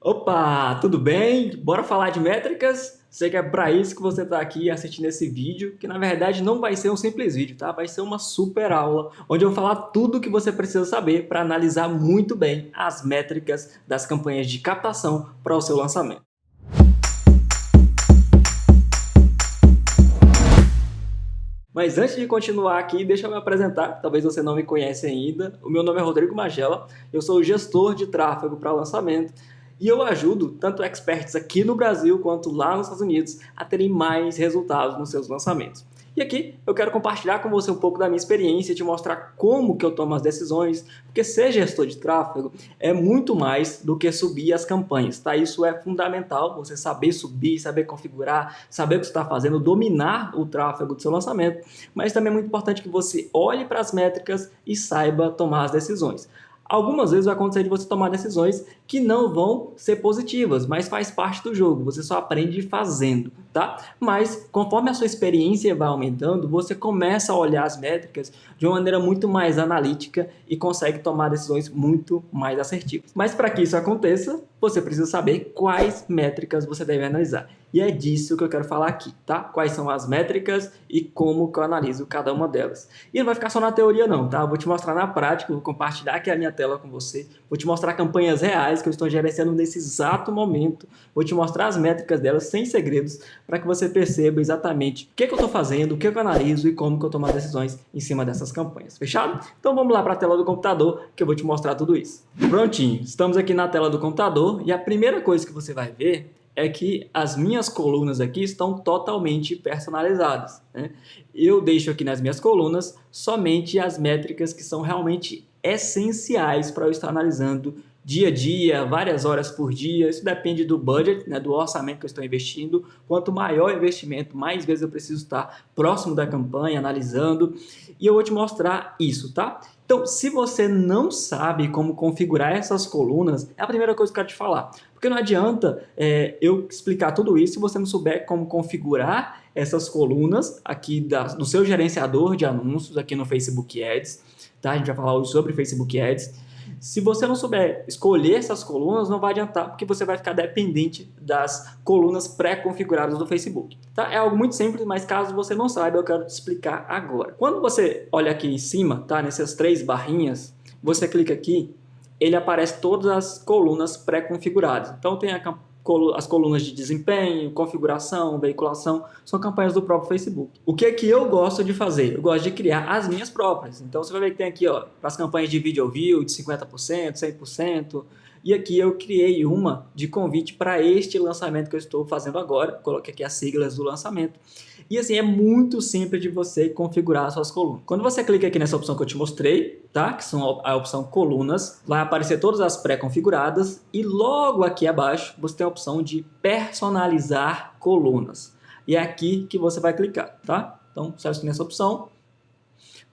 Opa, tudo bem? Bora falar de métricas? Sei que é para isso que você está aqui assistindo esse vídeo, que na verdade não vai ser um simples vídeo, tá? Vai ser uma super aula, onde eu vou falar tudo o que você precisa saber para analisar muito bem as métricas das campanhas de captação para o seu lançamento. Mas antes de continuar aqui, deixa eu me apresentar, talvez você não me conhece ainda. O meu nome é Rodrigo Magela, eu sou o gestor de tráfego para lançamento e eu ajudo tanto experts aqui no Brasil quanto lá nos Estados Unidos a terem mais resultados nos seus lançamentos. E aqui eu quero compartilhar com você um pouco da minha experiência, te mostrar como que eu tomo as decisões, porque ser gestor de tráfego é muito mais do que subir as campanhas, tá? Isso é fundamental, você saber subir, saber configurar, saber o que você está fazendo, dominar o tráfego do seu lançamento, mas também é muito importante que você olhe para as métricas e saiba tomar as decisões. Algumas vezes vai acontecer de você tomar decisões que não vão ser positivas, mas faz parte do jogo, você só aprende fazendo, tá? Mas conforme a sua experiência vai aumentando, você começa a olhar as métricas de uma maneira muito mais analítica e consegue tomar decisões muito mais assertivas. Mas para que isso aconteça, você precisa saber quais métricas você deve analisar. E é disso que eu quero falar aqui, tá? Quais são as métricas e como que eu analiso cada uma delas. E não vai ficar só na teoria não, tá? Eu vou te mostrar na prática, vou compartilhar aqui a minha tela com você, vou te mostrar campanhas reais que eu estou gerenciando nesse exato momento, vou te mostrar as métricas delas sem segredos, para que você perceba exatamente o que eu estou fazendo, o que eu analiso e como que eu tomo as decisões em cima dessas campanhas. Fechado? Então vamos lá para a tela do computador que eu vou te mostrar tudo isso. Prontinho, estamos aqui na tela do computador e a primeira coisa que você vai ver é que as minhas colunas aqui estão totalmente personalizadas, né? Eu deixo aqui nas minhas colunas somente as métricas que são realmente essenciais para eu estar analisando dia a dia, várias horas por dia. Isso depende do budget, né, do orçamento que eu estou investindo. Quanto maior o investimento, mais vezes eu preciso estar próximo da campanha, analisando. E eu vou te mostrar isso, tá? Então, se você não sabe como configurar essas colunas, é a primeira coisa que eu quero te falar. Porque não adianta eu explicar tudo isso se você não souber como configurar essas colunas aqui do seu gerenciador de anúncios aqui no Facebook Ads, tá? A gente vai falar hoje sobre Facebook Ads. Se você não souber escolher essas colunas, não vai adiantar, porque você vai ficar dependente das colunas pré-configuradas do Facebook. Tá? É algo muito simples, mas caso você não saiba, eu quero te explicar agora. Quando você olha aqui em cima, tá? Nessas três barrinhas, você clica aqui, ele aparece todas as colunas pré-configuradas. Então tem as colunas de desempenho, configuração, veiculação, são campanhas do próprio Facebook. O que é que eu gosto de fazer? Eu gosto de criar as minhas próprias. Então você vai ver que tem aqui, ó, as campanhas de video view de 50%, 100%, e aqui eu criei uma de convite para este lançamento que eu estou fazendo agora. Coloquei aqui as siglas do lançamento. E assim, é muito simples de você configurar as suas colunas. Quando você clica aqui nessa opção que eu te mostrei, tá? Que são a opção colunas, vai aparecer todas as pré-configuradas e logo aqui abaixo você tem a opção de personalizar colunas. E é aqui que você vai clicar, tá? Então, selecione essa opção.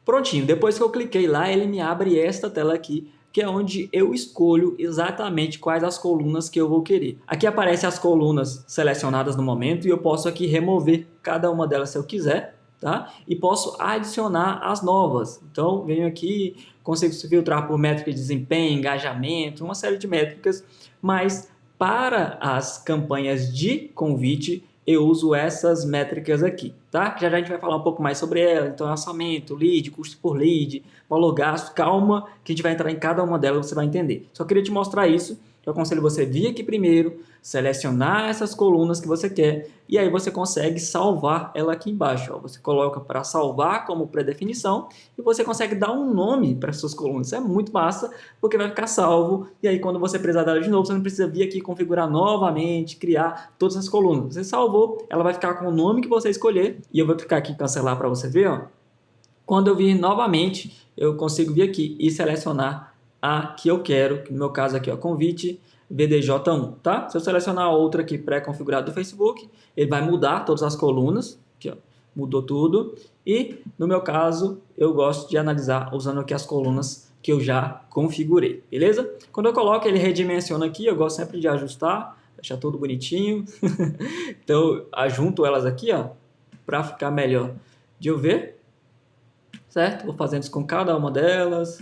Prontinho, depois que eu cliquei lá, ele me abre esta tela aqui, que é onde eu escolho exatamente quais as colunas que eu vou querer. Aqui aparecem as colunas selecionadas no momento e eu posso aqui remover cada uma delas se eu quiser, tá? E posso adicionar as novas. Então, venho aqui, consigo filtrar por métrica de desempenho, engajamento, uma série de métricas, mas para as campanhas de convite, eu uso essas métricas aqui, tá? Já a gente vai falar um pouco mais sobre ela, então orçamento, lead, custo por lead, valor gasto, calma que a gente vai entrar em cada uma delas, você vai entender. Só queria te mostrar isso, eu aconselho você vir aqui primeiro, selecionar essas colunas que você quer e aí você consegue salvar ela aqui embaixo, ó. Você coloca para salvar como pré-definição e você consegue dar um nome para suas colunas. Isso é muito massa, porque vai ficar salvo e aí quando você precisar dela de novo, você não precisa vir aqui configurar novamente, criar todas as colunas. Você salvou, ela vai ficar com o nome que você escolher e eu vou clicar aqui em cancelar para você ver, ó. Quando eu vir novamente, eu consigo vir aqui e selecionar a que eu quero, que no meu caso aqui, ó, convite VDJ1, tá? Se eu selecionar outra aqui pré-configurada do Facebook, ele vai mudar todas as colunas, aqui, ó, mudou tudo, e no meu caso, eu gosto de analisar usando aqui as colunas que eu já configurei, beleza? Quando eu coloco, ele redimensiona aqui, eu gosto sempre de ajustar, deixar tudo bonitinho, então ajunto elas aqui, ó, para ficar melhor de eu ver, certo? Vou fazendo isso com cada uma delas.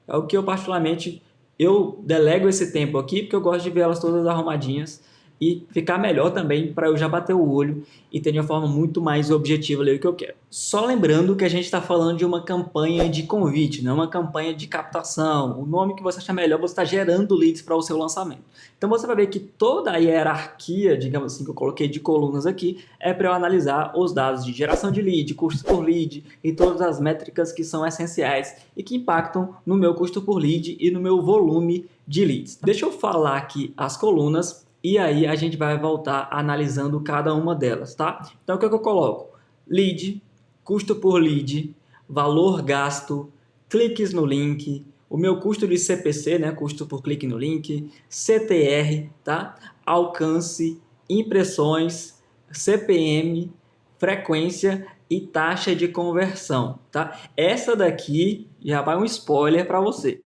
É o que eu particularmente eu delego esse tempo aqui porque eu gosto de ver elas todas arrumadinhas e ficar melhor também para eu já bater o olho e ter de uma forma muito mais objetiva ali o que eu quero. Só lembrando que a gente está falando de uma campanha de convite, não uma campanha de captação. O nome que você achar melhor, você está gerando leads para o seu lançamento. Então você vai ver que toda a hierarquia, digamos assim, que eu coloquei de colunas aqui, é para eu analisar os dados de geração de lead, custo por lead e todas as métricas que são essenciais e que impactam no meu custo por lead e no meu volume de leads. Deixa eu falar aqui as colunas e aí a gente vai voltar analisando cada uma delas, tá? Então o que eu coloco? Lead, custo por lead, valor gasto, cliques no link, o meu custo de CPC, né, custo por clique no link, CTR, tá? Alcance, impressões, CPM, frequência e taxa de conversão, tá? Essa daqui já vai um spoiler para você.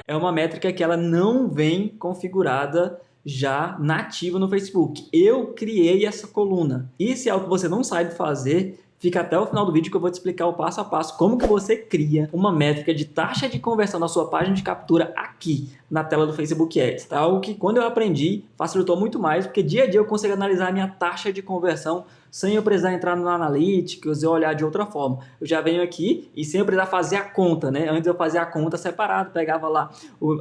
É uma métrica que ela não vem configurada já nativa no Facebook. Eu criei essa coluna. E se é algo que você não sabe fazer, fica até o final do vídeo que eu vou te explicar o passo a passo como que você cria uma métrica de taxa de conversão na sua página de captura aqui na tela do Facebook Ads. Tá? Algo que quando eu aprendi facilitou muito mais, porque dia a dia eu consigo analisar a minha taxa de conversão sem eu precisar entrar no Analytics e olhar de outra forma. Eu já venho aqui e sem eu precisar fazer a conta, né? Antes eu fazia a conta separado, pegava lá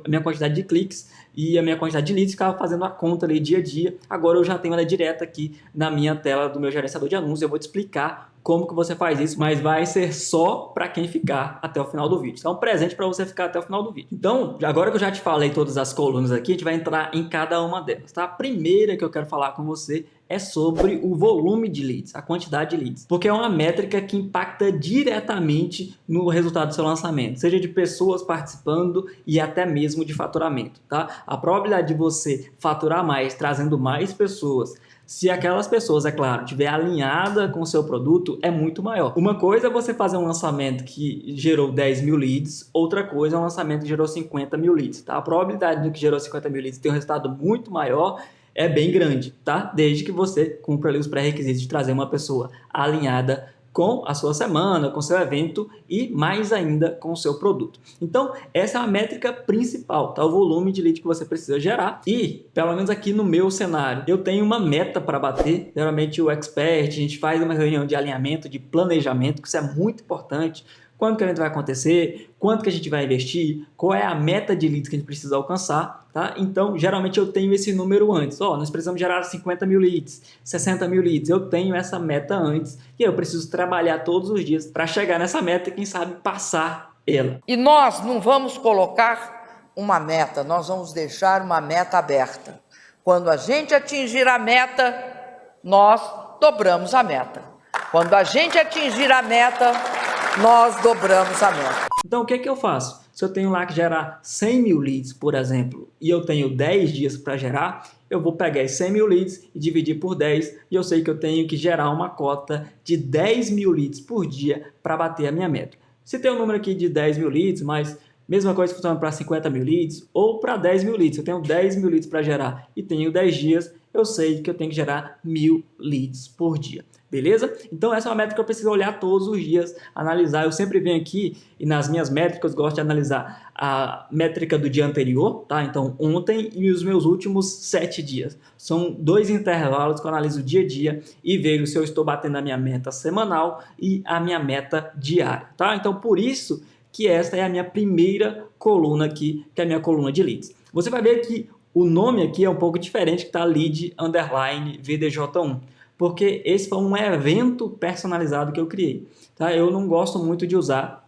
a minha quantidade de cliques e a minha quantidade de leads, ficava fazendo a conta ali dia a dia. Agora eu já tenho ela direta aqui na minha tela do meu gerenciador de anúncios. Eu vou te explicar como que você faz isso, mas vai ser só para quem ficar até o final do vídeo. Então, é um presente para você ficar até o final do vídeo. Então, agora que eu já te falei todas as colunas aqui, a gente vai entrar em cada uma delas, tá? A primeira que eu quero falar com você é sobre o volume de leads, a quantidade de leads, porque é uma métrica que impacta diretamente no resultado do seu lançamento, seja de pessoas participando e até mesmo de faturamento, tá? A probabilidade de você faturar mais, trazendo mais pessoas, se aquelas pessoas, é claro, estiver alinhada com o seu produto, é muito maior. Uma coisa é você fazer um lançamento que gerou 10 mil leads, outra coisa é um lançamento que gerou 50 mil leads, tá? A probabilidade do que gerou 50 mil leads ter um resultado muito maior é bem grande, tá? Desde que você cumpra ali os pré-requisitos de trazer uma pessoa alinhada com a sua semana, com o seu evento e mais ainda com o seu produto. Então, essa é a métrica principal, tá? O volume de lead que você precisa gerar e, pelo menos aqui no meu cenário, eu tenho uma meta para bater. Geralmente o expert, a gente faz uma reunião de alinhamento, de planejamento, que isso é muito importante. Quando que o evento vai acontecer, quanto que a gente vai investir, qual é a meta de leads que a gente precisa alcançar, tá? Então, geralmente eu tenho esse número antes. Nós precisamos gerar 50 mil leads, 60 mil leads. Eu tenho essa meta antes e eu preciso trabalhar todos os dias para chegar nessa meta e, quem sabe, passar ela. E nós não vamos colocar uma meta, nós vamos deixar uma meta aberta. Quando a gente atingir a meta, nós dobramos a meta. Quando a gente atingir a meta, nós dobramos a meta. Então, o que é que eu faço? Se eu tenho lá que gerar 100 mil leads, por exemplo, e eu tenho 10 dias para gerar, eu vou pegar esses 100 mil leads e dividir por 10, e eu sei que eu tenho que gerar uma cota de 10 mil leads por dia para bater a minha meta. Se tem um número aqui de 10 mil leads, mas mesma coisa funciona para 50 mil leads ou para 10 mil leads. Eu tenho 10 mil leads para gerar e tenho 10 dias, eu sei que eu tenho que gerar 1000 leads por dia. Beleza? Então essa é uma métrica que eu preciso olhar todos os dias, analisar. Eu sempre venho aqui e nas minhas métricas gosto de analisar a métrica do dia anterior, tá? Então ontem e os meus últimos 7 dias. São 2 intervalos que eu analiso dia a dia e vejo se eu estou batendo a minha meta semanal e a minha meta diária, tá? Então por isso que esta é a minha primeira coluna aqui, que é a minha coluna de leads. Você vai ver que o nome aqui é um pouco diferente, que está Lead _ VDJ1. Porque esse foi um evento personalizado que eu criei. Tá? Eu não gosto muito de usar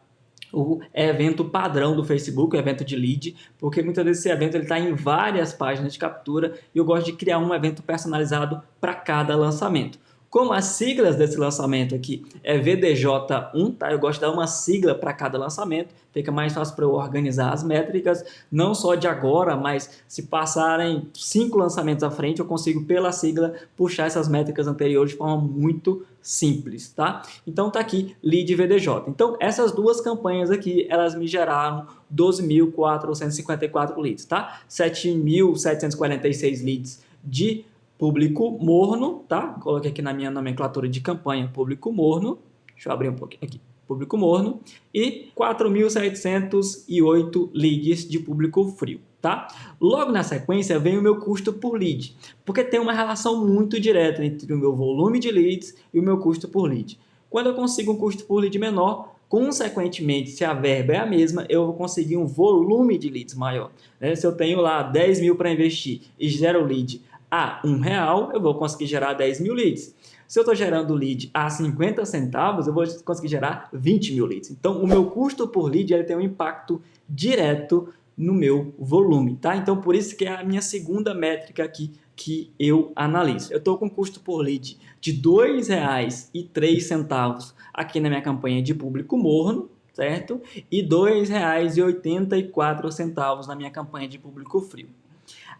o evento padrão do Facebook, o evento de lead, porque muitas vezes esse evento está em várias páginas de captura e eu gosto de criar um evento personalizado para cada lançamento. Como as siglas desse lançamento aqui é VDJ1, tá? Eu gosto de dar uma sigla para cada lançamento, fica mais fácil para eu organizar as métricas, não só de agora, mas se passarem 5 lançamentos à frente, eu consigo pela sigla puxar essas métricas anteriores de forma muito simples, tá? Então tá aqui Lead VDJ. Então essas duas campanhas aqui, elas me geraram 12.454 leads, tá? 7.746 leads de público morno, tá? Coloquei aqui na minha nomenclatura de campanha, público morno. Deixa eu abrir um pouquinho aqui. público morno, e 4.708 leads de público frio. Tá? Logo na sequência vem o meu custo por lead, porque tem uma relação muito direta entre o meu volume de leads e o meu custo por lead. Quando eu consigo um custo por lead menor, consequentemente, se a verba é a mesma, eu vou conseguir um volume de leads maior. Se eu tenho lá 10 mil para investir e gero lead a R$1, eu vou conseguir gerar 10 mil leads. Se eu estou gerando lead a 50 centavos, eu vou conseguir gerar 20 mil leads. Então, o meu custo por lead ele tem um impacto direto no meu volume, tá? Então, por isso que é a minha segunda métrica aqui que eu analiso. Eu estou com custo por lead de R$ 2,03 aqui na minha campanha de público morno, certo? E R$ 2,84 na minha campanha de público frio.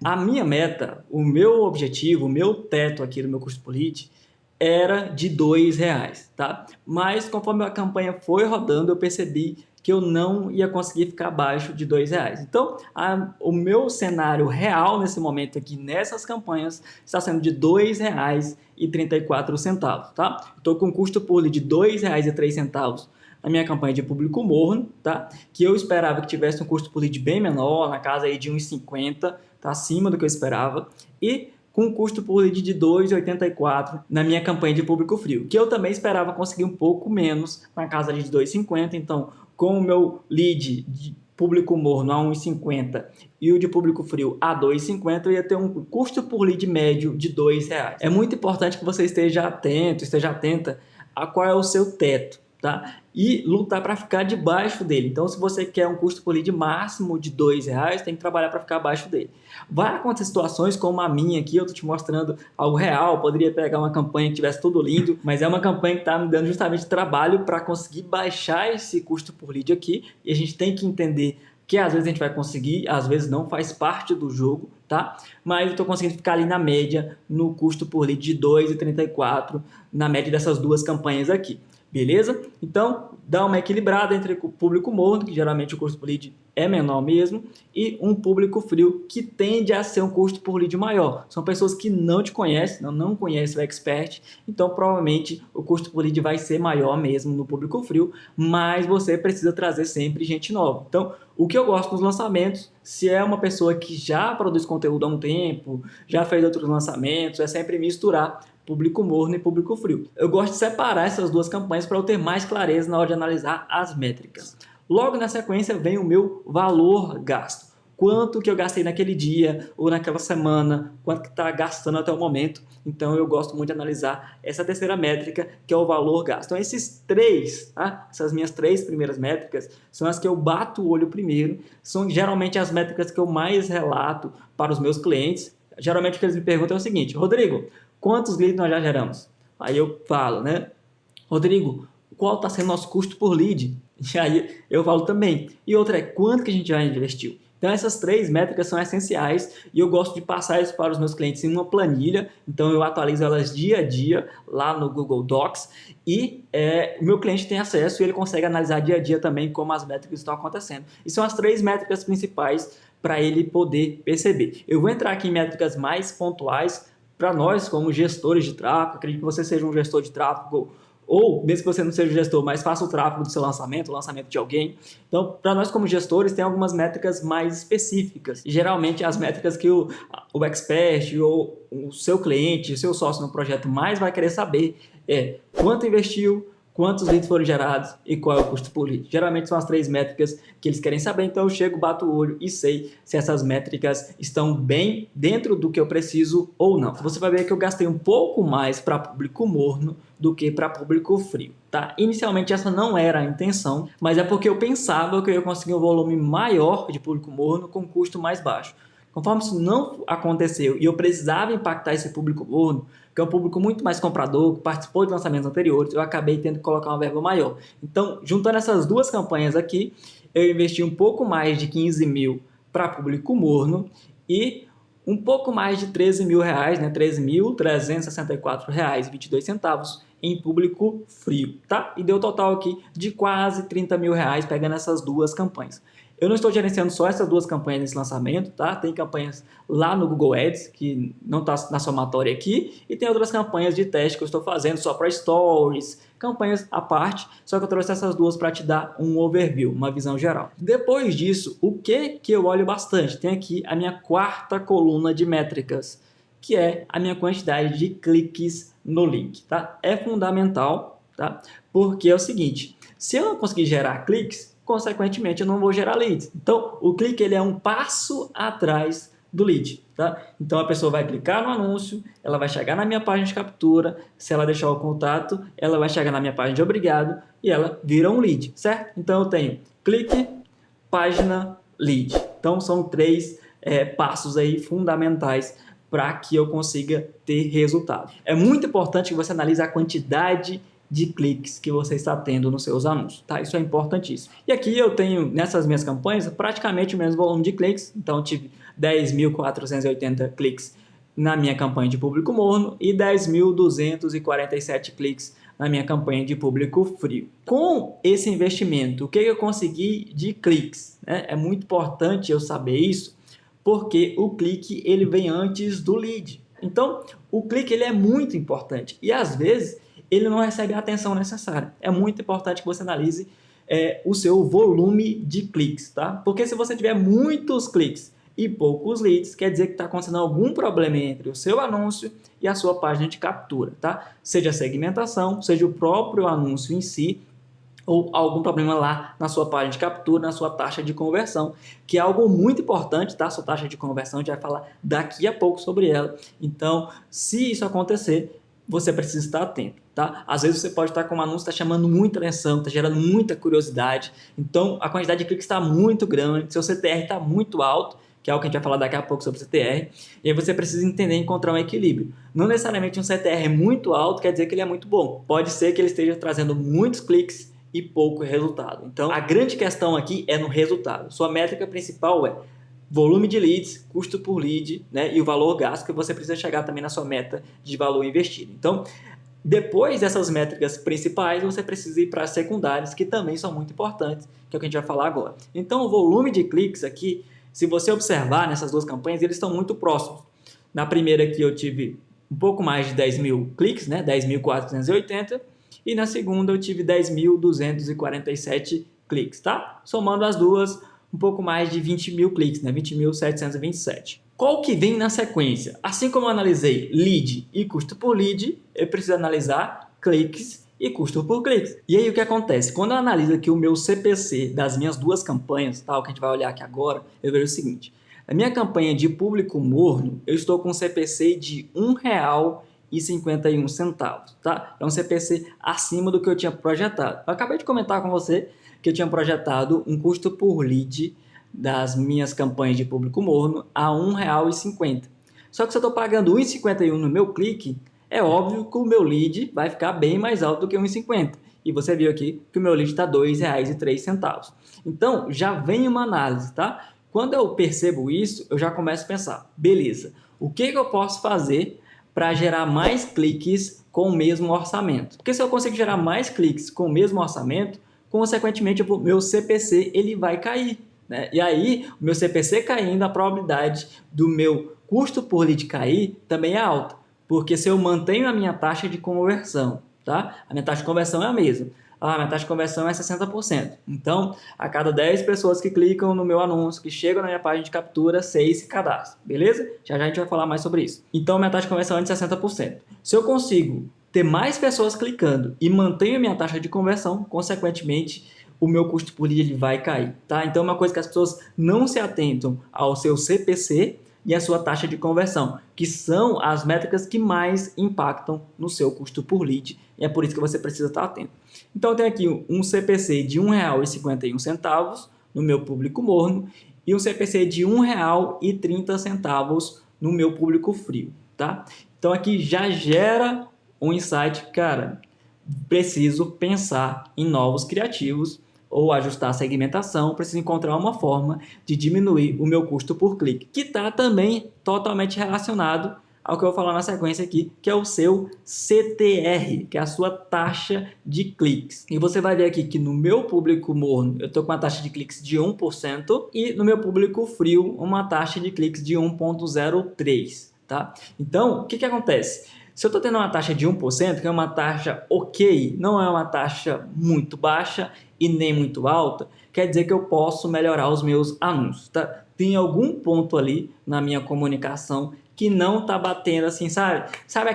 A minha meta, o meu objetivo, o meu teto aqui do meu custo por lead era de R$ 2,00, tá? Mas conforme a campanha foi rodando, eu percebi que eu não ia conseguir ficar abaixo de R$ 2,00. Então, o meu cenário real nesse momento aqui, nessas campanhas, está sendo de R$ 2,34, tá? Estou com custo por lead de R$ 2,03 na minha campanha de público morno, tá? Que eu esperava que tivesse um custo por lead bem menor, na casa aí de 1,50, tá acima do que eu esperava, e com custo por lead de R$ 2,84 na minha campanha de público frio, que eu também esperava conseguir um pouco menos, na casa de R$ 2,50. Então, com o meu lead de público morno a 1,50 e o de público frio a 2,50, eu ia ter um custo por lead médio de R$ 2,00. É muito importante que você esteja atento, esteja atenta a qual é o seu teto, tá? E lutar para ficar debaixo dele. Então, se você quer um custo por lead máximo de R$ 2,00, tem que trabalhar para ficar abaixo dele. Vai acontecer situações como a minha aqui, eu estou te mostrando algo real, poderia pegar uma campanha que tivesse tudo lindo, mas é uma campanha que está me dando justamente trabalho para conseguir baixar esse custo por lead aqui, e a gente tem que entender que às vezes a gente vai conseguir, às vezes não, faz parte do jogo, tá? Mas eu estou conseguindo ficar ali na média, no custo por lead de R$ 2,34, na média dessas duas campanhas aqui. Beleza? Então, dá uma equilibrada entre o público morno, que geralmente o custo por lead é menor mesmo, e um público frio, que tende a ser um custo por lead maior. São pessoas que não te conhecem, não conhecem o expert, então provavelmente o custo por lead vai ser maior mesmo no público frio, mas você precisa trazer sempre gente nova. Então, o que eu gosto nos lançamentos, se é uma pessoa que já produz conteúdo há um tempo, já fez outros lançamentos, é sempre misturar público morno e público frio. Eu gosto de separar essas duas campanhas para eu ter mais clareza na hora de analisar as métricas. Logo na sequência vem o meu valor gasto. Quanto que eu gastei naquele dia ou naquela semana, quanto que está gastando até o momento. Então eu gosto muito de analisar essa terceira métrica, que é o valor gasto. Então esses três, tá? Essas minhas três primeiras métricas são as que eu bato o olho primeiro, são geralmente as métricas que eu mais relato para os meus clientes. Geralmente o que eles me perguntam é o seguinte: Rodrigo, quantos leads nós já geramos? Aí eu falo, né? Rodrigo, qual está sendo nosso custo por lead? E aí eu falo também. E outra é quanto que a gente já investiu. Então essas três métricas são essenciais e eu gosto de passar isso para os meus clientes em uma planilha. Então eu atualizo elas dia a dia lá no Google Docs e o meu cliente tem acesso e ele consegue analisar dia a dia também como as métricas estão acontecendo. E são as três métricas principais para ele poder perceber. Eu vou entrar aqui em métricas mais pontuais para nós como gestores de tráfego. Acredito que você seja um gestor de tráfego ou mesmo que você não seja o gestor, mas faça o tráfego do seu lançamento, o lançamento de alguém. Então, para nós como gestores, tem algumas métricas mais específicas. E, geralmente, as métricas que o expert ou o seu cliente, o seu sócio no projeto mais vai querer saber é quanto investiu, quantos leads foram gerados e qual é o custo por lead. Geralmente são as três métricas que eles querem saber, então eu chego, bato o olho e sei se essas métricas estão bem dentro do que eu preciso ou não. Você vai ver que eu gastei um pouco mais para público morno do que para público frio, tá? Inicialmente essa não era a intenção, mas é porque eu pensava que eu ia conseguir um volume maior de público morno com custo mais baixo. Conforme isso não aconteceu e eu precisava impactar esse público morno, que é um público muito mais comprador, que participou de lançamentos anteriores, eu acabei tendo que colocar uma verba maior. Então, juntando essas duas campanhas aqui, eu investi um pouco mais de 15 mil para público morno e um pouco mais de 13 mil reais, né? R$13.364,22 em público frio, tá? E deu total aqui de quase 30 mil reais pegando essas duas campanhas. Eu não estou gerenciando só essas duas campanhas nesse lançamento, tá? Tem campanhas lá no Google Ads, que não está na somatória aqui, e tem outras campanhas de teste que eu estou fazendo só para Stories, campanhas à parte, só que eu trouxe essas duas para te dar um overview, uma visão geral. Depois disso, o que eu olho bastante? Tem aqui a minha quarta coluna de métricas, que é a minha quantidade de cliques no link, tá? É fundamental, tá? Porque é o seguinte, se eu não conseguir gerar cliques, consequentemente eu não vou gerar leads. Então, o clique ele é um passo atrás do lead, tá? Então a pessoa vai clicar no anúncio, ela vai chegar na minha página de captura, se ela deixar o contato, ela vai chegar na minha página de obrigado e ela vira um lead, certo? Então eu tenho clique, página, lead. Então são três passos aí fundamentais para que eu consiga ter resultado. É muito importante que você analise a quantidade de cliques que você está tendo nos seus anúncios, tá? Isso é importantíssimo. E aqui eu tenho, nessas minhas campanhas, praticamente o mesmo volume de cliques, então eu tive 10.480 cliques na minha campanha de público morno e 10.247 cliques na minha campanha de público frio. Com esse investimento, o que eu consegui de cliques? É muito importante eu saber isso, porque o clique ele vem antes do lead. Então, o clique ele é muito importante e às vezes ele não recebe a atenção necessária. É muito importante que você analise o seu volume de cliques, tá? Porque se você tiver muitos cliques e poucos leads, quer dizer que está acontecendo algum problema entre o seu anúncio e a sua página de captura, tá? Seja a segmentação, seja o próprio anúncio em si, ou algum problema lá na sua página de captura, na sua taxa de conversão, que é algo muito importante, tá? Sua taxa de conversão, a gente vai falar daqui a pouco sobre ela. Então, se isso acontecer, você precisa estar atento, tá? Às vezes você pode estar com um anúncio que está chamando muita atenção, está gerando muita curiosidade, então a quantidade de cliques está muito grande, seu CTR está muito alto, que é algo que a gente vai falar daqui a pouco sobre CTR, e aí você precisa entender e encontrar um equilíbrio. Não necessariamente um CTR muito alto quer dizer que ele é muito bom, pode ser que ele esteja trazendo muitos cliques e pouco resultado. Então, a grande questão aqui é no resultado. Sua métrica principal é volume de leads, custo por lead, né, e o valor gasto, que você precisa chegar também na sua meta de valor investido. Então, depois dessas métricas principais, você precisa ir para as secundárias, que também são muito importantes, que é o que a gente vai falar agora. Então, o volume de cliques aqui, se você observar nessas duas campanhas, eles estão muito próximos. Na primeira aqui eu tive um pouco mais de 10 mil cliques, né, 10.480, e na segunda eu tive 10.247 cliques, tá? Somando as duas, um pouco mais de 20 mil cliques, né? 20.727. Qual que vem na sequência? Assim como eu analisei lead e custo por lead, eu preciso analisar cliques e custo por cliques. E aí o que acontece? Quando eu analiso aqui o meu CPC das minhas duas campanhas, tá? O que a gente vai olhar aqui agora, eu vejo o seguinte. Na minha campanha de público morno, eu estou com um CPC de R$1,51, tá? É um CPC acima do que eu tinha projetado. Eu acabei de comentar com você que eu tinha projetado um custo por lead das minhas campanhas de público morno a R$1,50. Só que se eu estou pagando R$1,51 no meu clique, é óbvio que o meu lead vai ficar bem mais alto do que R$1,50. E você viu aqui que o meu lead está R$2,03. Então, já vem uma análise, tá? Quando eu percebo isso, eu já começo a pensar, beleza, o que eu posso fazer para gerar mais cliques com o mesmo orçamento? Porque se eu conseguir gerar mais cliques com o mesmo orçamento, consequentemente o meu CPC ele vai cair, né? E aí, o meu CPC caindo, a probabilidade do meu custo por lead cair também é alta, porque se eu mantenho a minha taxa de conversão, tá? A minha taxa de conversão é a mesma. A minha taxa de conversão é 60%. Então, a cada 10 pessoas que clicam no meu anúncio, que chegam na minha página de captura, 6 se cadastram, beleza? Já a gente vai falar mais sobre isso. Então, minha taxa de conversão é de 60%. Se eu consigo ter mais pessoas clicando e mantenho a minha taxa de conversão, consequentemente, o meu custo por lead ele vai cair, tá? Então, uma coisa que as pessoas não se atentam ao seu CPC e a sua taxa de conversão, que são as métricas que mais impactam no seu custo por lead, e é por isso que você precisa estar atento. Então, eu tenho aqui um CPC de R$1,51 no meu público morno e um CPC de R$1,30 no meu público frio, tá? Então, aqui já gera um insight, cara, preciso pensar em novos criativos ou ajustar a segmentação, preciso encontrar uma forma de diminuir o meu custo por clique, que está também totalmente relacionado ao que eu vou falar na sequência aqui, que é o seu CTR, que é a sua taxa de cliques. E você vai ver aqui que no meu público morno eu estou com uma taxa de cliques de 1% e no meu público frio uma taxa de cliques de 1,03%, tá? Então, o que acontece? Se eu estou tendo uma taxa de 1%, que é uma taxa ok, não é uma taxa muito baixa e nem muito alta, quer dizer que eu posso melhorar os meus anúncios, tá? Tem algum ponto ali na minha comunicação que não está batendo assim, sabe? Sabe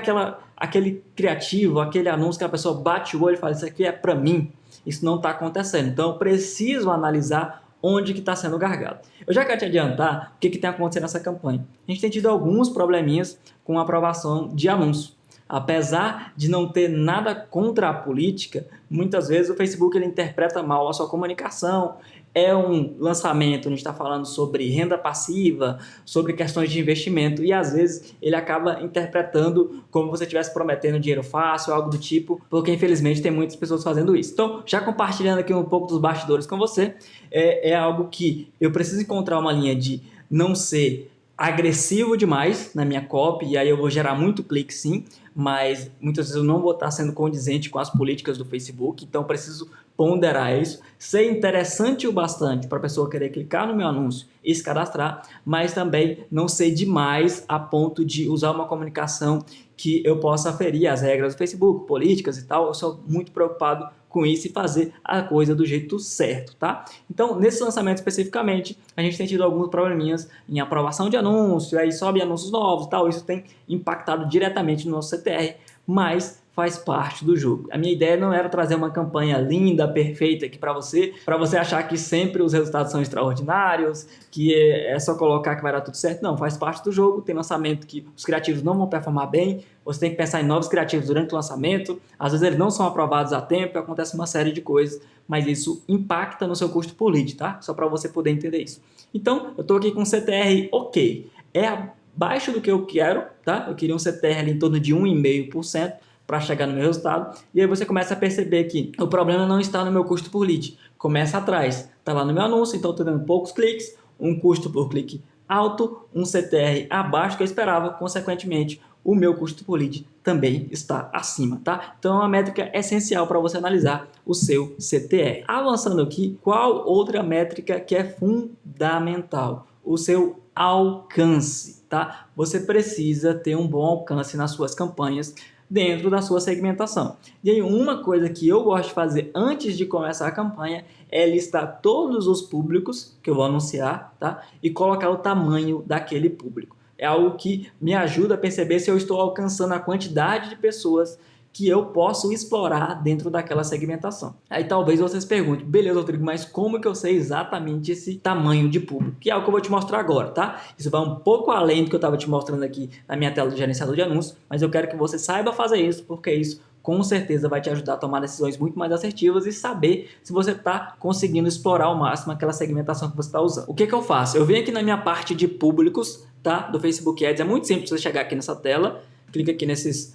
aquele criativo, aquele anúncio que a pessoa bate o olho e fala, isso aqui é para mim? Isso não está acontecendo. Então, eu preciso analisar onde que está sendo gargalo. Eu já quero te adiantar o que tem acontecido nessa campanha. A gente tem tido alguns probleminhas com a aprovação de anúncio. Apesar de não ter nada contra a política, muitas vezes o Facebook ele interpreta mal a sua comunicação. É um lançamento, a gente está falando sobre renda passiva, sobre questões de investimento, e às vezes ele acaba interpretando como você estivesse prometendo dinheiro fácil, algo do tipo, porque infelizmente tem muitas pessoas fazendo isso. Então, já compartilhando aqui um pouco dos bastidores com você, é algo que eu preciso encontrar uma linha de não ser agressivo demais na minha copy, e aí eu vou gerar muito clique sim, mas muitas vezes eu não vou estar sendo condizente com as políticas do Facebook, então preciso ponderar isso, ser interessante o bastante para a pessoa querer clicar no meu anúncio e se cadastrar, mas também não ser demais a ponto de usar uma comunicação que eu possa ferir as regras do Facebook, políticas e tal. Eu sou muito preocupado com isso e fazer a coisa do jeito certo, tá? Então, nesse lançamento especificamente, a gente tem tido alguns probleminhas em aprovação de anúncio, aí sobe anúncios novos e tal, isso tem impactado diretamente no nosso CTR, mas faz parte do jogo. A minha ideia não era trazer uma campanha linda, perfeita aqui para você achar que sempre os resultados são extraordinários, que é só colocar que vai dar tudo certo. Não, faz parte do jogo, tem lançamento que os criativos não vão performar bem, você tem que pensar em novos criativos durante o lançamento, às vezes eles não são aprovados a tempo, acontece uma série de coisas, mas isso impacta no seu custo por lead, tá? Só para você poder entender isso. Então, eu estou aqui com um CTR ok, é abaixo do que eu quero, tá? Eu queria um CTR ali em torno de 1,5%, para chegar no meu resultado, e aí você começa a perceber que o problema não está no meu custo por lead, começa atrás, está lá no meu anúncio, então estou dando poucos cliques, um custo por clique alto, um CTR abaixo do que eu esperava, consequentemente, o meu custo por lead também está acima, tá? Então é uma métrica essencial para você analisar o seu CTR. Avançando aqui, qual outra métrica que é fundamental? O seu alcance, tá? Você precisa ter um bom alcance nas suas campanhas, dentro da sua segmentação. E aí uma coisa que eu gosto de fazer antes de começar a campanha é listar todos os públicos que eu vou anunciar, tá? E colocar o tamanho daquele público. É algo que me ajuda a perceber se eu estou alcançando a quantidade de pessoas que eu posso explorar dentro daquela segmentação. Aí talvez vocês perguntem, beleza, Rodrigo, mas como que eu sei exatamente esse tamanho de público? Que é algo que eu vou te mostrar agora, tá? Isso vai um pouco além do que eu estava te mostrando aqui na minha tela do gerenciador de anúncios, mas eu quero que você saiba fazer isso, porque isso com certeza vai te ajudar a tomar decisões muito mais assertivas e saber se você está conseguindo explorar ao máximo aquela segmentação que você está usando. O que eu faço? Eu venho aqui na minha parte de públicos, tá? Do Facebook Ads. É muito simples você chegar aqui nessa tela, clica aqui nesse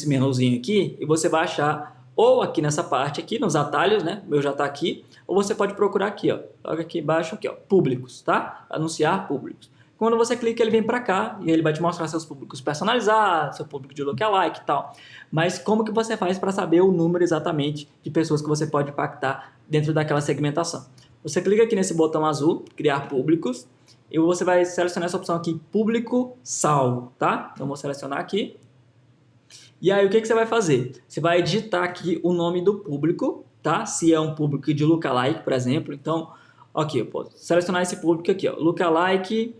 menuzinho aqui e você vai achar ou aqui nessa parte aqui, nos atalhos, né? O meu já está aqui, ou você pode procurar aqui, ó. Logo aqui embaixo, aqui, ó, públicos, tá? Anunciar públicos. Quando você clica, ele vem para cá e ele vai te mostrar seus públicos personalizados, seu público de lookalike e tal. Mas como que você faz para saber o número exatamente de pessoas que você pode impactar dentro daquela segmentação? Você clica aqui nesse botão azul, criar públicos, e você vai selecionar essa opção aqui, público salvo, tá? Então, vou selecionar aqui. E aí, o que você vai fazer? Você vai digitar aqui o nome do público, tá? Se é um público de lookalike, por exemplo. Então, aqui, eu posso selecionar esse público aqui, ó. Lookalike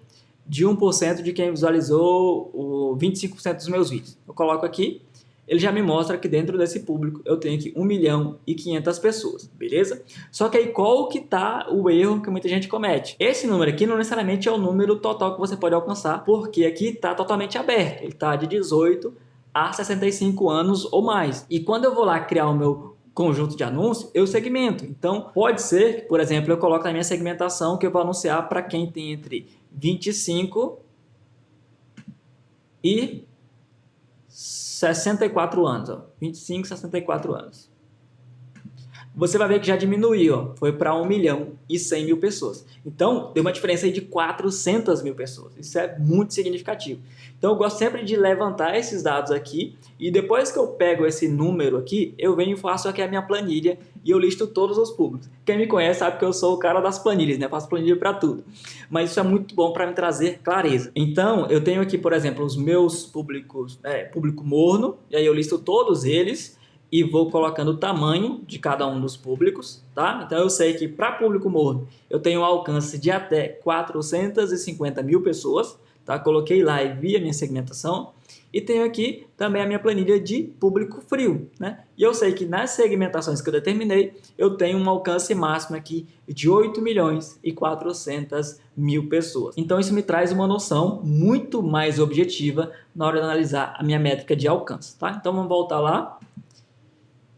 de 1% de quem visualizou o 25% dos meus vídeos. Eu coloco aqui, ele já me mostra que dentro desse público eu tenho aqui 1.500.000 pessoas, beleza? Só que aí qual que tá o erro que muita gente comete? Esse número aqui não necessariamente é o número total que você pode alcançar, porque aqui está totalmente aberto, ele está de 18 a 65 anos ou mais. E quando eu vou lá criar o meu conjunto de anúncios, eu segmento. Então, pode ser que, por exemplo, eu coloque na minha segmentação que eu vou anunciar para quem tem entre 25 e 64 anos. Ó. 25 e 64 anos. você vai ver que já diminuiu, ó, foi para 1.100.000 pessoas. Então, deu uma diferença aí de 400.000 pessoas. Isso é muito significativo. Então, eu gosto sempre de levantar esses dados aqui e depois que eu pego esse número aqui, eu venho e faço aqui a minha planilha e eu listo todos os públicos. Quem me conhece sabe que eu sou o cara das planilhas, né? Eu faço planilha para tudo. Mas isso é muito bom para me trazer clareza. Então, eu tenho aqui, por exemplo, os meus públicos, público morno, e aí eu listo todos eles e vou colocando o tamanho de cada um dos públicos, tá? Então eu sei que para público morno eu tenho um alcance de até 450.000 pessoas, tá? Coloquei lá e vi a minha segmentação. E tenho aqui também a minha planilha de público frio, né? E eu sei que nas segmentações que eu determinei, eu tenho um alcance máximo aqui de 8.400.000 pessoas. Então isso me traz uma noção muito mais objetiva na hora de analisar a minha métrica de alcance, tá? Então vamos voltar lá.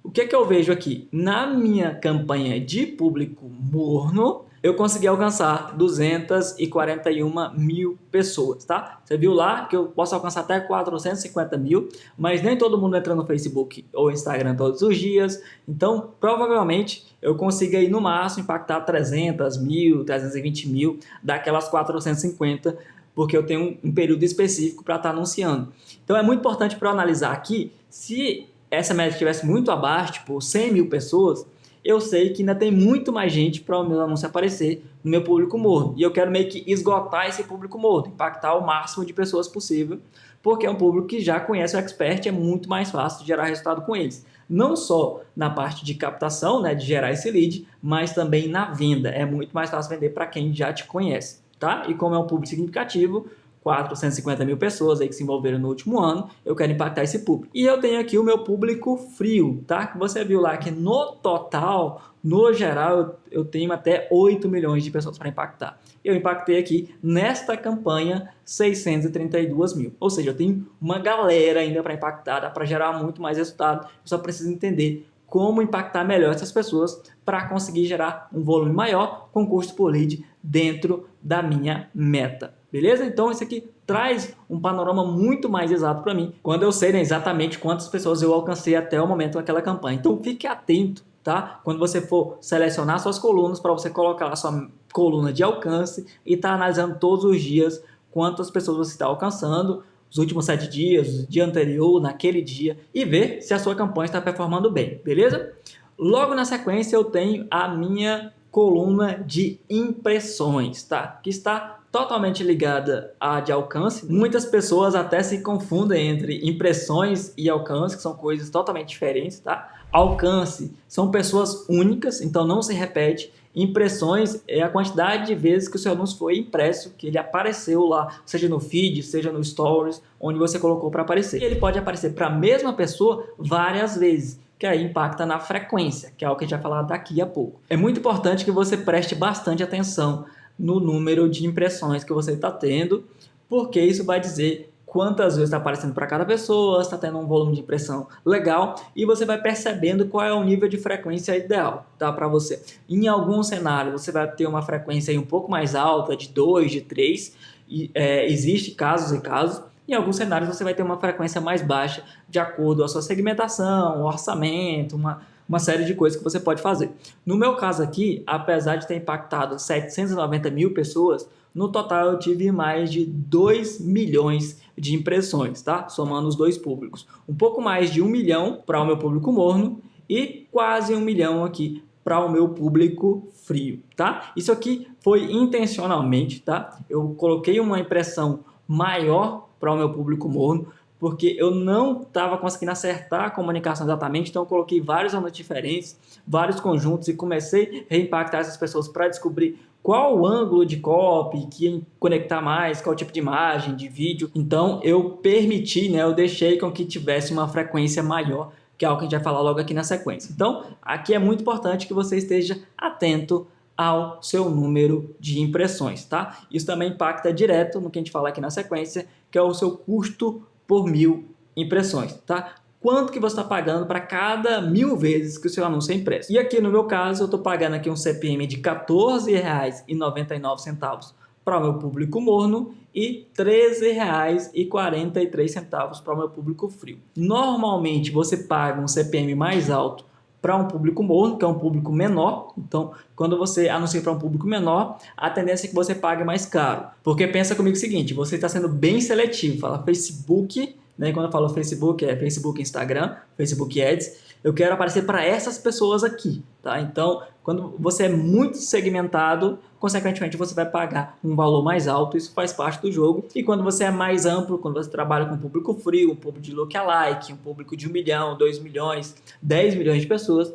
O que é que eu vejo aqui? Na minha campanha de público morno, eu consegui alcançar 241.000 pessoas, tá? Você viu lá que eu posso alcançar até 450.000, mas nem todo mundo entra no Facebook ou Instagram todos os dias. Então, provavelmente, eu consigo aí no máximo impactar 300.000, 320.000 daquelas 450, porque eu tenho um período específico para estar anunciando. Então, é muito importante para eu analisar aqui se essa média estivesse muito abaixo, tipo 100.000 pessoas, eu sei que ainda tem muito mais gente para o meu anúncio aparecer no meu público morno. E eu quero meio que esgotar esse público morno, impactar o máximo de pessoas possível, porque é um público que já conhece o Expert e é muito mais fácil de gerar resultado com eles. Não só na parte de captação, né, de gerar esse lead, mas também na venda. É muito mais fácil vender para quem já te conhece, tá? E como é um público significativo, 450.000 pessoas aí que se envolveram no último ano, eu quero impactar esse público. E eu tenho aqui o meu público frio, tá? Que você viu lá que no total, no geral, eu tenho até 8 milhões de pessoas para impactar. Eu impactei aqui, nesta campanha, 632.000. Ou seja, eu tenho uma galera ainda para impactar, dá para gerar muito mais resultado. Eu só preciso entender como impactar melhor essas pessoas para conseguir gerar um volume maior com custo por lead dentro da minha meta. Beleza? Então isso aqui traz um panorama muito mais exato para mim, quando eu sei, né, exatamente quantas pessoas eu alcancei até o momento daquela campanha. Então fique atento, tá? Quando você for selecionar suas colunas, para você colocar a sua coluna de alcance e tá analisando todos os dias quantas pessoas você está alcançando, os últimos 7 dias, o dia anterior, naquele dia, e ver se a sua campanha está performando bem, beleza? Logo na sequência eu tenho a minha coluna de impressões, tá? Que está totalmente ligada à de alcance. Muitas pessoas até se confundem entre impressões e alcance, que são coisas totalmente diferentes, tá? Alcance são pessoas únicas, então não se repete. Impressões é a quantidade de vezes que o seu anúncio foi impresso, que ele apareceu lá, seja no feed, seja no stories, onde você colocou para aparecer. E ele pode aparecer para a mesma pessoa várias vezes, que aí impacta na frequência, que é algo que a gente vai falar daqui a pouco. É muito importante que você preste bastante atenção no número de impressões que você está tendo, porque isso vai dizer quantas vezes está aparecendo para cada pessoa, está tendo um volume de impressão legal, e você vai percebendo qual é o nível de frequência ideal, tá, para você. Em algum cenário você vai ter uma frequência aí um pouco mais alta, de 2, de 3, e, existe casos e casos. Em alguns cenários você vai ter uma frequência mais baixa, de acordo com a sua segmentação, orçamento, uma série de coisas que você pode fazer. No meu caso aqui, apesar de ter impactado 790.000 pessoas, no total eu tive mais de 2 milhões de impressões, tá? Somando os dois públicos. Um pouco mais de 1 milhão para o meu público morno e quase 1 milhão aqui para o meu público frio, tá? Isso aqui foi intencionalmente, tá? Eu coloquei uma impressão maior para o meu público morno, porque eu não estava conseguindo acertar a comunicação exatamente, então eu coloquei vários anúncios diferentes, vários conjuntos e comecei a reimpactar essas pessoas para descobrir qual o ângulo de copy que ia conectar mais, qual tipo de imagem, de vídeo. Então eu permiti, né, eu deixei com que tivesse uma frequência maior, que é algo que a gente vai falar logo aqui na sequência. Então aqui é muito importante que você esteja atento ao seu número de impressões, tá? Isso também impacta direto no que a gente fala aqui na sequência, que é o seu custo por 1.000 impressões, tá? Quanto que você está pagando para cada 1.000 vezes que o seu anúncio é impresso. E aqui no meu caso, eu estou pagando aqui um CPM de R$ 14,99 para o meu público morno e R$ 13,43 para o meu público frio. Normalmente você paga um CPM mais alto para um público morno, que é um público menor. Então, quando você anuncia para um público menor, a tendência é que você pague mais caro. Porque pensa comigo o seguinte, você está sendo bem seletivo. Fala Facebook, né? Quando eu falo Facebook, é Facebook Instagram, Facebook Ads. Eu quero aparecer para essas pessoas aqui, tá? Então, quando você é muito segmentado, consequentemente você vai pagar um valor mais alto, isso faz parte do jogo. E quando você é mais amplo, quando você trabalha com um público frio, um público de lookalike, um público de 1 milhão, 2 milhões, 10 milhões de pessoas,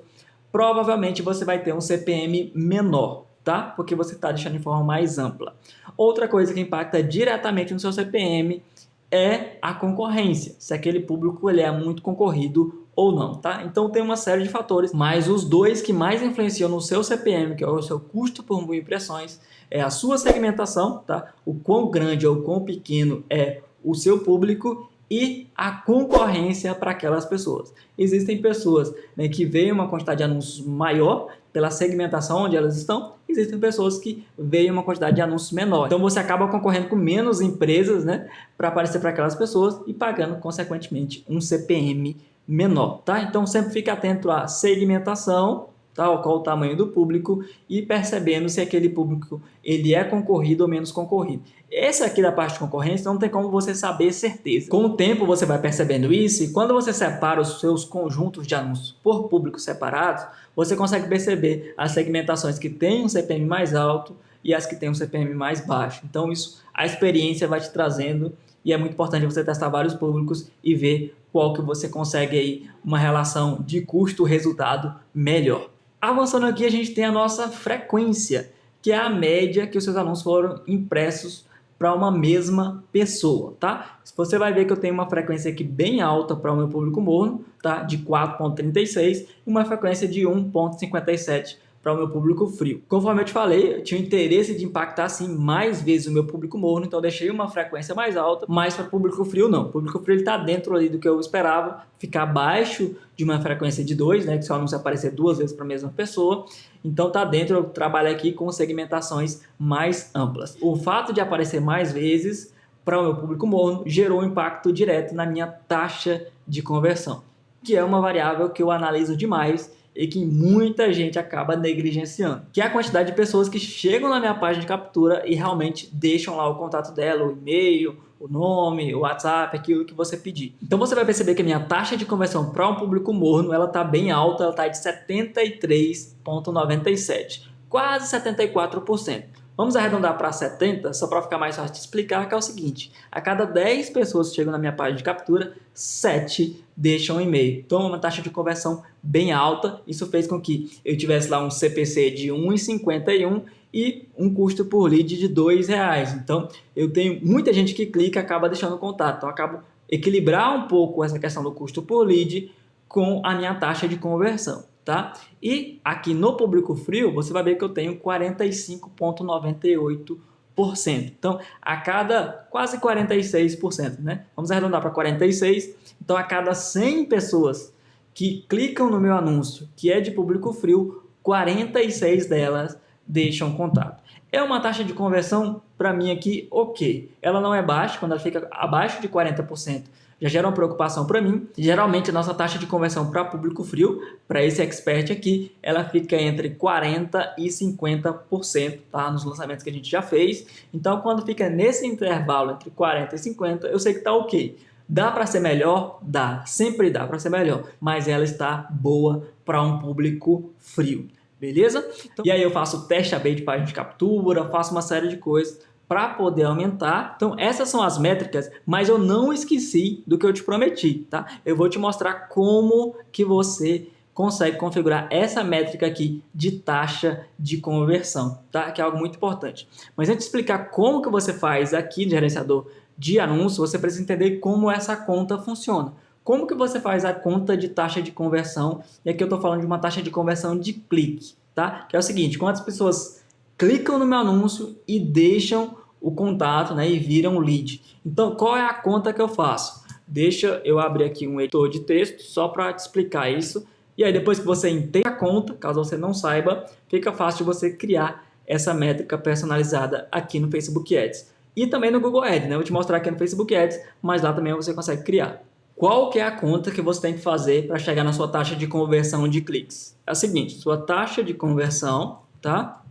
provavelmente você vai ter um CPM menor, tá? Porque você está deixando de forma mais ampla. Outra coisa que impacta diretamente no seu CPM é a concorrência, se aquele público ele é muito concorrido ou não, tá? Então tem uma série de fatores, mas os dois que mais influenciam no seu CPM, que é o seu custo por 1.000 impressões, é a sua segmentação, tá? O quão grande ou quão pequeno é o seu público e a concorrência para aquelas pessoas. Existem pessoas, né, que veem uma quantidade de anúncios maior pela segmentação onde elas estão, existem pessoas que veem uma quantidade de anúncios menor. Então você acaba concorrendo com menos empresas, né, para aparecer para aquelas pessoas e pagando, consequentemente, um CPM menor, tá? Então sempre fique atento à segmentação, tá? Qual o tamanho do público e percebendo se aquele público ele é concorrido ou menos concorrido. Esse aqui da parte de concorrência não tem como você saber certeza. Com o tempo você vai percebendo isso e quando você separa os seus conjuntos de anúncios por públicos separados, você consegue perceber as segmentações que têm um CPM mais alto e as que têm um CPM mais baixo. Então isso, a experiência vai te trazendo e é muito importante você testar vários públicos e ver qual que você consegue aí uma relação de custo-resultado melhor. Avançando aqui, a gente tem a nossa frequência, que é a média que os seus anúncios foram impressos para uma mesma pessoa, tá? Você vai ver que eu tenho uma frequência aqui bem alta para o meu público morno, tá? De 4,36 e uma frequência de 1,57 para o meu público frio. Conforme eu te falei, eu tinha o interesse de impactar assim mais vezes o meu público morno, então eu deixei uma frequência mais alta, mas para o público frio não. O público frio está dentro ali do que eu esperava, ficar abaixo de uma frequência de 2, né, que só não se aparecer 2 vezes para a mesma pessoa. Então está dentro, eu trabalho aqui com segmentações mais amplas. O fato de aparecer mais vezes para o meu público morno gerou um impacto direto na minha taxa de conversão, que é uma variável que eu analiso demais e que muita gente acaba negligenciando, que é a quantidade de pessoas que chegam na minha página de captura e realmente deixam lá o contato dela, o e-mail, o nome, o WhatsApp, aquilo que você pedir. Então você vai perceber que a minha taxa de conversão para um público morno, ela está bem alta, ela está de 73,97, quase 74%. Vamos arredondar para 70, só para ficar mais fácil de explicar, que é o seguinte: a cada 10 pessoas que chegam na minha página de captura, 7 deixam um e-mail. Então, uma taxa de conversão bem alta. Isso fez com que eu tivesse lá um CPC de 1,51 e um custo por lead de R$2. Então, eu tenho muita gente que clica e acaba deixando contato. Então, eu acabo equilibrar um pouco essa questão do custo por lead com a minha taxa de conversão, tá? E aqui no público frio, você vai ver que eu tenho 45,98%. Então, a cada quase 46%, né? Vamos arredondar para 46%. Então, a cada 100 pessoas que clicam no meu anúncio, que é de público frio, 46 delas deixam contato. É uma taxa de conversão, para mim aqui, ok. Ela não é baixa, quando ela fica abaixo de 40%, já gera uma preocupação para mim. Geralmente, a nossa taxa de conversão para público frio, para esse expert aqui, ela fica entre 40% e 50%, tá? Nos lançamentos que a gente já fez. Então, quando fica nesse intervalo entre 40% e 50%, eu sei que está ok. Dá para ser melhor? Dá. Sempre dá para ser melhor. Mas ela está boa para um público frio. Beleza? Então, e aí eu faço teste AB de página de captura, faço uma série de coisas para poder aumentar. Então essas são as métricas, mas eu não esqueci do que eu te prometi, tá? Eu vou te mostrar como que você consegue configurar essa métrica aqui de taxa de conversão, tá? Que é algo muito importante. Mas antes de explicar como que você faz aqui no gerenciador de anúncios, você precisa entender como essa conta funciona. Como que você faz a conta de taxa de conversão? E aqui eu estou falando de uma taxa de conversão de clique, tá? Que é o seguinte: quantas pessoas clicam no meu anúncio e deixam o contato, né, e viram lead. Então, qual é a conta que eu faço? Deixa eu abrir aqui um editor de texto só para te explicar isso. E aí, depois que você entende a conta, caso você não saiba, fica fácil de você criar essa métrica personalizada aqui no Facebook Ads. E também no Google Ads, né? Eu vou te mostrar aqui no Facebook Ads, mas lá também você consegue criar. Qual que é a conta que você tem que fazer para chegar na sua taxa de conversão de cliques? É o seguinte, sua taxa de conversão, tá?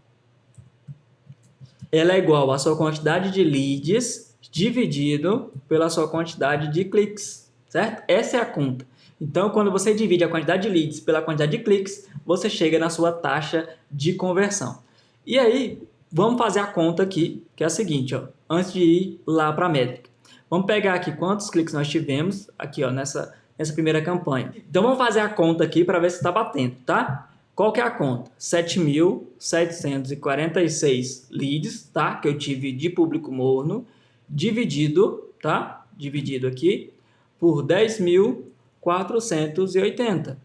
Ela é igual à sua quantidade de leads dividido pela sua quantidade de cliques, certo? Essa é a conta. Então, quando você divide a quantidade de leads pela quantidade de cliques, você chega na sua taxa de conversão. E aí, vamos fazer a conta aqui, que é a seguinte, ó, antes de ir lá para a métrica. Vamos pegar aqui quantos cliques nós tivemos aqui, ó, nessa primeira campanha. Então, vamos fazer a conta aqui para ver se está batendo, tá? Qual que é a conta? 7.746 leads, tá? Que eu tive de público morno, dividido, tá? Dividido aqui por 10.480.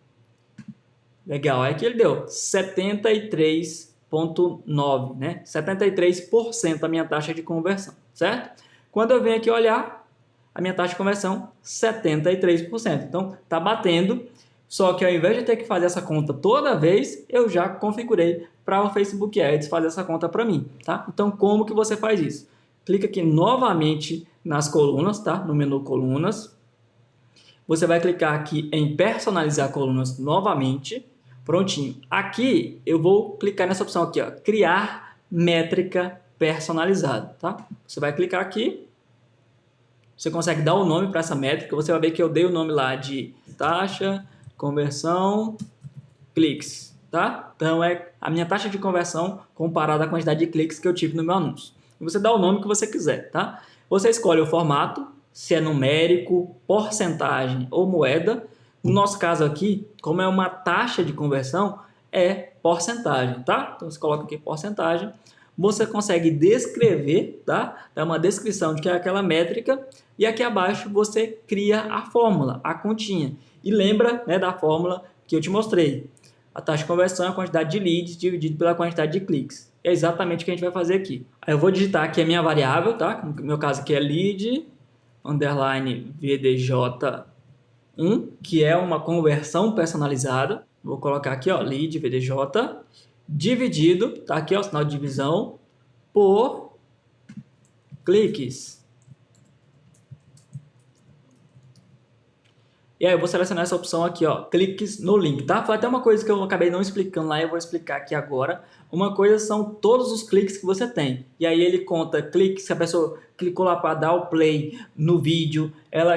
Legal, aí que ele deu 73,9, né? 73% a minha taxa de conversão, certo? Quando eu venho aqui olhar, a minha taxa de conversão, 73%. Então, tá batendo, só que ao invés de ter que fazer essa conta toda vez, eu já configurei para o Facebook Ads fazer essa conta para mim, tá? Então, como que você faz isso? Clica aqui novamente nas colunas, tá? No menu colunas. Você vai clicar aqui em personalizar colunas novamente. Prontinho. Aqui eu vou clicar nessa opção aqui, ó, criar métrica personalizada, tá? Você vai clicar aqui. Você consegue dar o nome para essa métrica. Você vai ver que eu dei o nome lá de taxa, conversão, cliques, tá? Então é a minha taxa de conversão comparada à quantidade de cliques que eu tive no meu anúncio. E você dá o nome que você quiser, tá? Você escolhe o formato, se é numérico, porcentagem ou moeda. No nosso caso aqui, como é uma taxa de conversão, é porcentagem, tá? Então você coloca aqui porcentagem. Você consegue descrever, tá? Dá uma descrição de que é aquela métrica e aqui abaixo você cria a fórmula, a continha. E lembra, né, da fórmula que eu te mostrei. A taxa de conversão é a quantidade de leads dividido pela quantidade de cliques. É exatamente o que a gente vai fazer aqui. Aí eu vou digitar aqui a minha variável, tá? No meu caso aqui é lead underline VDJ1, que é uma conversão personalizada. Vou colocar aqui, ó, lead VDJ dividido, tá aqui, ó, o sinal de divisão, por cliques. E aí eu vou selecionar essa opção aqui, ó, cliques no link, tá? Foi até uma coisa que eu acabei não explicando lá, eu vou explicar aqui agora. Uma coisa são todos os cliques que você tem. E aí ele conta cliques, se a pessoa clicou lá para dar o play no vídeo,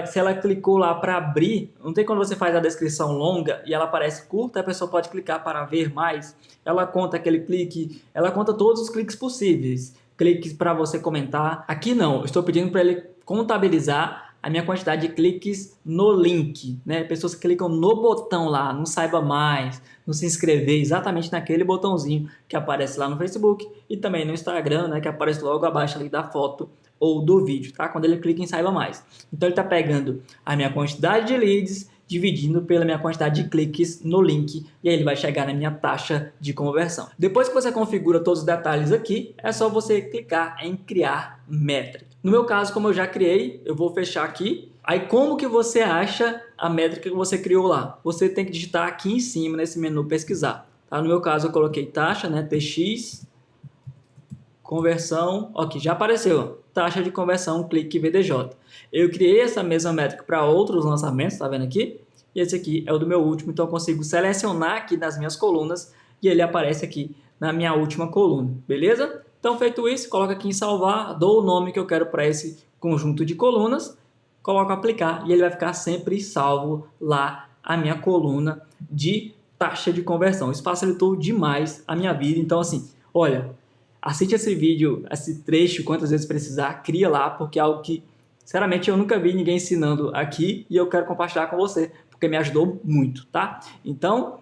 se ela clicou lá para abrir, não tem quando você faz a descrição longa e ela aparece curta, a pessoa pode clicar para ver mais. Ela conta aquele clique, ela conta todos os cliques possíveis. Cliques para você comentar. Aqui não, eu estou pedindo para ele contabilizar a minha quantidade de cliques no link, né? Pessoas que clicam no botão lá, não saiba mais, não se inscrever, exatamente naquele botãozinho que aparece lá no Facebook e também no Instagram, né? Que aparece logo abaixo ali da foto ou do vídeo, tá? Quando ele clica em saiba mais. Então ele está pegando a minha quantidade de leads, dividindo pela minha quantidade de cliques no link e aí ele vai chegar na minha taxa de conversão. Depois que você configura todos os detalhes aqui, é só você clicar em criar métrica. No meu caso, como eu já criei, eu vou fechar aqui. Aí como que você acha a métrica que você criou lá? Você tem que digitar aqui em cima nesse menu pesquisar. Tá? No meu caso eu coloquei taxa, né? TX, conversão, ok, já apareceu, taxa de conversão, clique VDJ. Eu criei essa mesma métrica para outros lançamentos, tá vendo aqui? E esse aqui é o do meu último, então eu consigo selecionar aqui nas minhas colunas e ele aparece aqui na minha última coluna, beleza? Então feito isso, coloco aqui em salvar, dou o nome que eu quero para esse conjunto de colunas, coloco aplicar e ele vai ficar sempre salvo lá a minha coluna de taxa de conversão. Isso facilitou demais a minha vida, então assim, olha, assiste esse vídeo, esse trecho, quantas vezes precisar, cria lá, porque é algo que, sinceramente, eu nunca vi ninguém ensinando aqui e eu quero compartilhar com você, porque me ajudou muito, tá? Então,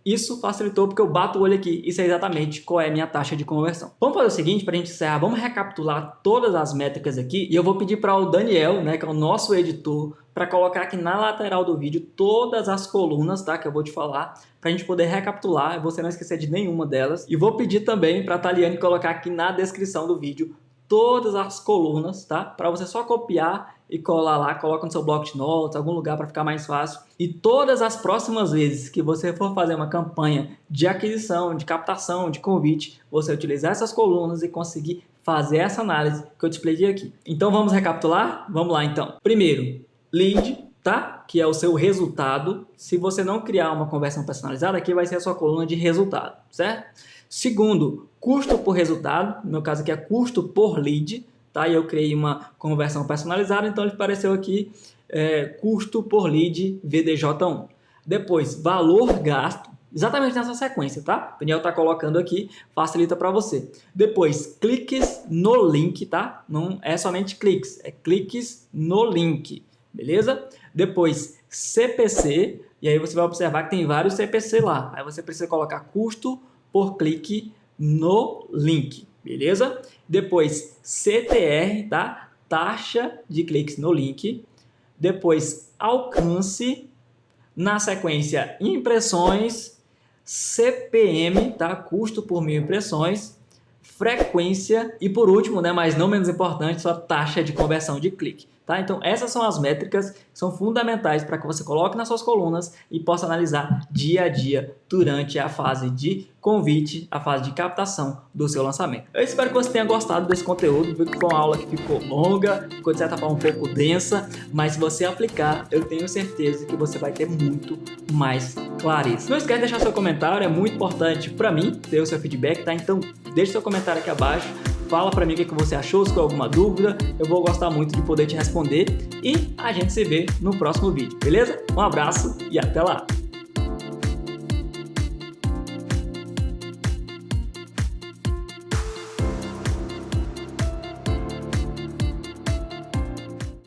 isso facilitou porque eu bato o olho aqui e sei exatamente qual é a minha taxa de conversão. Vamos fazer o seguinte, para a gente encerrar, vamos recapitular todas as métricas aqui e eu vou pedir para o Daniel, né, que é o nosso editor, para colocar aqui na lateral do vídeo todas as colunas, tá, que eu vou te falar, para a gente poder recapitular, você não esquecer de nenhuma delas. E vou pedir também para a Taliane colocar aqui na descrição do vídeo todas as colunas, tá? Para você só copiar e colar lá, coloca no seu bloco de notas, algum lugar para ficar mais fácil. E todas as próximas vezes que você for fazer uma campanha de aquisição, de captação, de convite, você utilizar essas colunas e conseguir fazer essa análise que eu te expliquei aqui. Então vamos recapitular? Vamos lá então. Primeiro, lead, tá? Que é o seu resultado. Se você não criar uma conversão personalizada, aqui vai ser a sua coluna de resultado, certo? Segundo, custo por resultado. No meu caso aqui é custo por lead, tá? E eu criei uma conversão personalizada, então ele apareceu aqui custo por lead VDJ1. Depois, valor gasto, exatamente nessa sequência, tá? O Daniel tá colocando aqui, facilita para você. Depois, cliques no link, tá? Não é somente cliques, é cliques no link, beleza? Depois, CPC, e aí você vai observar que tem vários CPC lá. Aí você precisa colocar custo por clique no link, beleza? Depois, CTR, tá? Taxa de cliques no link. Depois, alcance. Na sequência, impressões, CPM, tá? Custo por 1000 impressões, frequência e por último, né, mas não menos importante, sua taxa de conversão de clique, tá? Então essas são as métricas que são fundamentais para que você coloque nas suas colunas e possa analisar dia a dia durante a fase de convite, a fase de captação do seu lançamento. Eu espero que você tenha gostado desse conteúdo, viu que foi uma aula que ficou longa, ficou de certa forma um pouco densa, mas se você aplicar, eu tenho certeza que você vai ter muito mais clareza. Não esquece de deixar seu comentário, é muito importante para mim ter o seu feedback, tá? Então deixe seu comentário aqui abaixo, fala para mim o que você achou, se tem alguma dúvida, eu vou gostar muito de poder te responder e a gente se vê no próximo vídeo, beleza? Um abraço e até lá!